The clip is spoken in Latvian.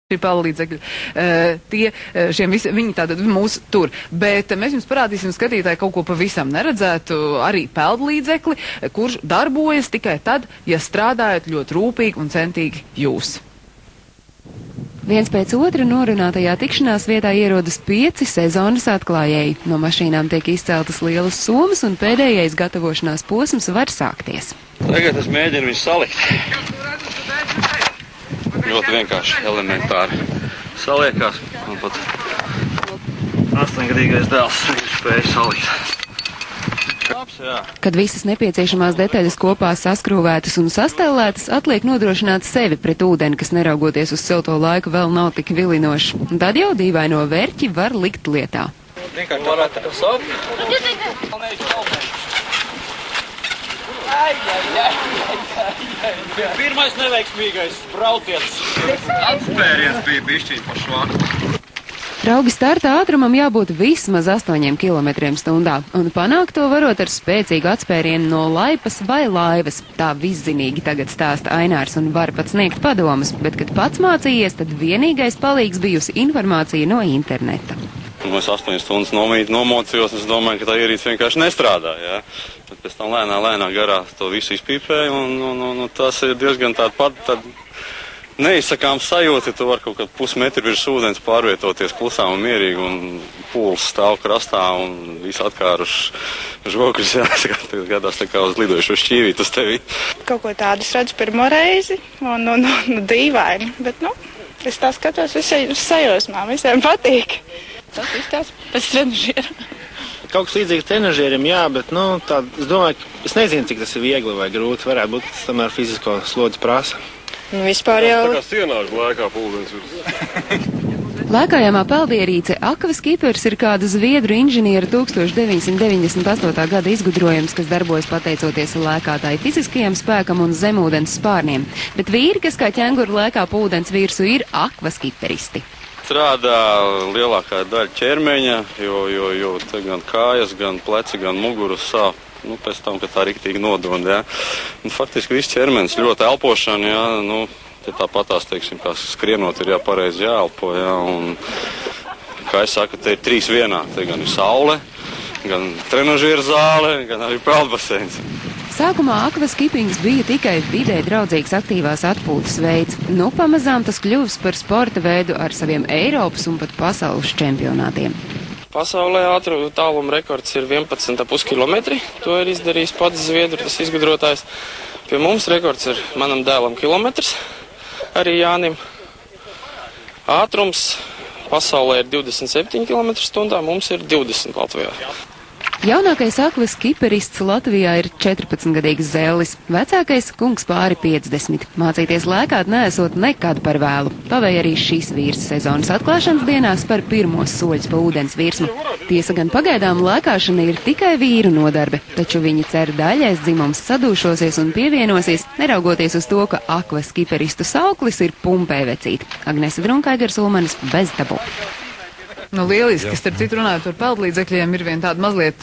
Šī palīdzekļi, viņi tātad mūs tur. Bet mēs jums parādīsim skatītāji kaut ko pavisam neredzētu, arī peldlīdzekli, kurš darbojas tikai tad, ja strādājat ļoti rūpīgi un centīgi jūs. Viens pēc otra norunātajā tikšanās vietā ierodas 5 sezonas atklājēji. No mašīnām tiek izceltas lielas somas un pēdējais gatavošanās posms var sākties. Tagad es mēģinu viņu salikt. Ļoti vienkārši, elementāri saliekās, un pat 8-gadīgais dēls spēja salikt. Labs, jā. Kad visas nepieciešamās detaļas kopā saskrūvētas un sastēlētas, atliek nodrošināt sevi pret ūdeni, kas neraugoties uz silto laiku vēl nav tik vilinošs. Tad jau dīvaino vērķi var likt lietā. Vienkārši varētu savu. Pirmais neveiksmīgais brauciens. Atspēriens bija bišķiņ pa švaku. Draugi, starta ātrumam jābūt vismaz 8 km/h, un panākt to varot ar spēcīgu atspērienu no laipas vai laivas. Tā viszinīgi tagad stāsta Ainārs un var pat sniegt padomas, bet, kad pats mācījies, tad vienīgais palīgs bijusi informācija no interneta. Es 8 stundas nomocījos, es domāju, ka tā ierīce vienkārši nestrādā, jā. Bet pēc tam lēnā garā to visu izpīpēju, un tas ir diezgan tāda neizsakām sajūta, ja tu var kaut kādu pusmetru virs ūdens pārvietoties klusām un mierīgi, un pūles stāv krastā, un visu atkāruši žokļus, jāsaka, gadās tā kā uz lidojušo šķīvīt uz tevi. Kaut ko tādu es redzu pirmo reizi, un dīvaini, bet, es tā skatos visiem sajūsmām, visiem patīk. Tas viss tās pēc trenažiera. Kaut kas līdzīgs trenažierim, jā, bet, es domāju, es nezinu, cik tas ir viegli vai grūti. Varētu būt, tas tomēr fizisko slodzi prasa. Vispār jau... Tā kā sienāžu lēkā pūdens virs. Lēkājamā peldierīce Aqua Skippers ir kāda zviedru inženiera 1998. gada izgudrojums, kas darbojas pateicoties lēkātāju fiziskajam spēkam un zemūdens spārniem. Bet vīri, kas kā ķenguru lēkā pa ūdens virsu, ir Aqua Skipperisti. Strādā lielākā daļa ķermeņa, jo te gan kājas, gan pleci, gan muguras sāp. Pēc tam, kad tā riktīgi nodonda, jā. Faktiski viss ķermenis ļoti elpošana, jā, te tāpatās, teiksim, kā skrienot ir pareizi jāelpo, jā, un, kā es saku, te ir 3 vienā, te gan ir saule, gan trenažieru zāle, gan arī peldbaseins. Sākumā Aqua Skippings bija tikai vidē draudzīgs aktīvās atpūtas veids. Pamazām tas kļuvis par sporta veidu ar saviem Eiropas un pat pasaules čempionātiem. Pasaulē tāluma rekords ir 11,5 km. To ir izdarījis pats zviedru, tas izgudrotājs. Pie mums rekords ir manam dēlam kilometrs, arī Jānim. Ātrums pasaulē ir 27 km/h, mums ir 20 Latvijā. Jaunākais Aqua Skipperists Latvijā ir 14-gadīgs zēlis, vecākais kungs pāri 50. Mācīties lēkāt neesot nekad par vēlu. Pavēja arī šis vīrs sezonas atklāšanas dienās par pirmos soļus pa ūdens virsmu. Tiesa gan pagaidām lēkāšana ir tikai vīru nodarbe, taču viņi cer daļais dzimums sadūšosies un pievienosies, neraugoties uz to, ka Aqua Skipperistu sauklis ir pumpēvecīt. Agnese Drunka, Aigars Ulmanis, Bez tabu. Lieliski, starp citu runājot par peldlīdzekļiem, ir vien tāda mazliet